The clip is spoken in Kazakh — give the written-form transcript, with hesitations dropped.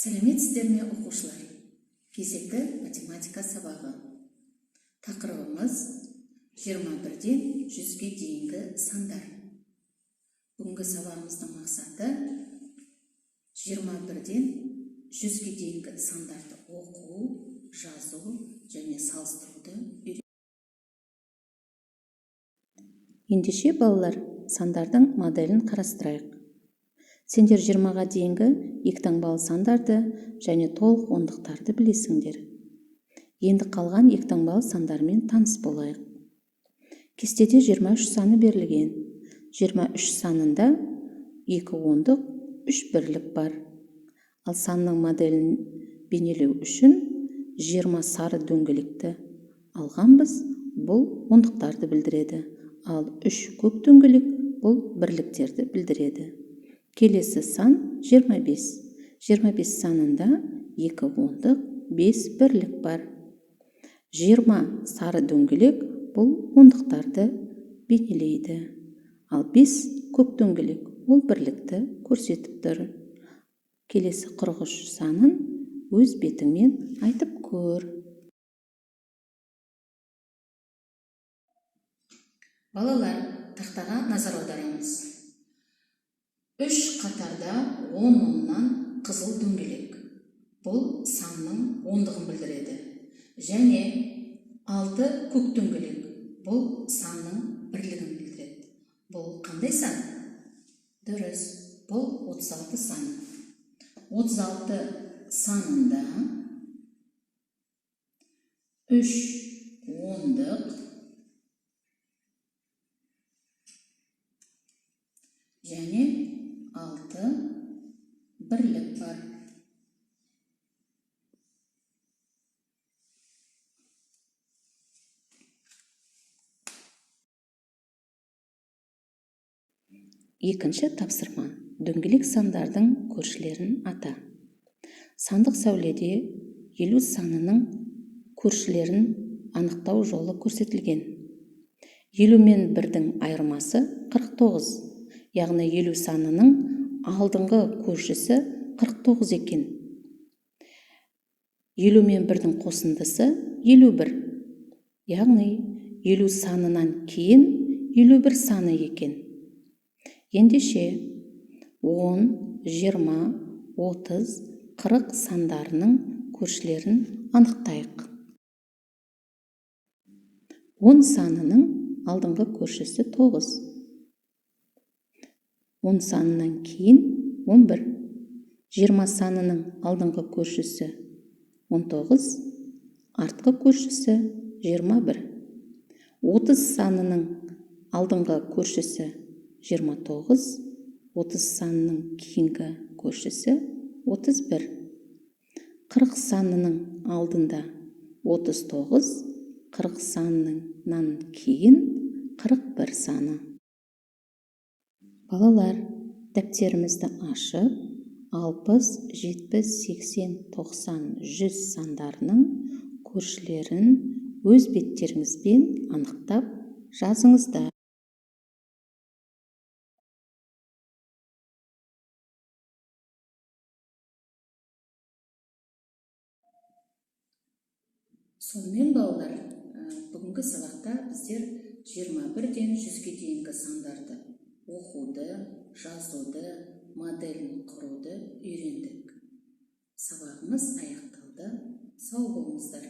Сәлеметсіздер ме, оқушылар? Кезекті математика сабағы. Тақырыбымыз 21-ден 100-ге дейінгі сандар. Бүгінгі сабағымыздың мақсаты 21-ден 100-ге дейінгі сандарды оқу, жазу және салыстыруды үйрену. Ендеше балалар, сандардың моделін қарастырайық. Сендер 20-ға дейінгі ектаңбалы сандарды және толық ондықтарды білесіңдер. Енді қалған ектаңбалы сандармен таныс болайық. Кестеде 23 саны берілген. 23 санында 2 ондық, 3 бірлік бар. Ал санның моделін бейнелеу үшін 20 сары дөңгелекті алғанбыз, бұл ондықтарды білдіреді. Ал 3 көк дөңгелек бұл бірліктерді білдіреді. Келесі сан 25. 25 санында 2 ондық, 5 бірлік бар. 20 сары дөңгелек бұл ондықтарды бейнелейді. Ал 5 көк дөңгелек ол бірлікті көрсетіп тұр. Келесі 43 санын өз бетіңмен айтып көр. Балалар, тақтаға назар аударамыз. 3 қатарда 10 оннан қызыл дөңгелек. Бұл санның ондығын білдіреді. Және 6 көк дөңгелек. Бұл санның бірлігін білдіреді. Бұл қандай сан? Дұрыс, бұл 36 саны. 36 санында 3 ондық және 6 бірлік бар. Екінші тапсырма. Дөңгелек сандардың көршілерін ата. Сандық сәуледе 50 санының көршілерін анықтау жолы көрсетілген. 50 мен 1-дің айырмасы 49. Яғни 50 санының алдыңғы көршісі 49 екен. 50 мен 1-дің қосындысы 51. Яғни 50 санынан кейін 51 саны екен. Ендеше 10, 20, 30, 40 сандарының көршілерін анықтайық. 10 санының алдыңғы көршісі 9. 10 санынан кейін 11. 20 санының алдыңғы көршісі 19, артқы көршісі 21. 30 санының алдыңғы көршісі 29, 30 санының кейінгі көршісі 31. 40 санының алдында 39, 40 санынан кейін 41 саны. Балалар, дәптерімізді ашып, 60, 70, 80, 90, 100 сандарының көршілерін өз беттеріңізбен анықтап жазыңыздар. Сонымен балалар, бүгінгі сабақта біздер 21-ден 100-ге дейінгі сандарды оқуды, жазуды, моделін құруды үйрендік. Сабағымыз аяқталды. Сау болыңыздар.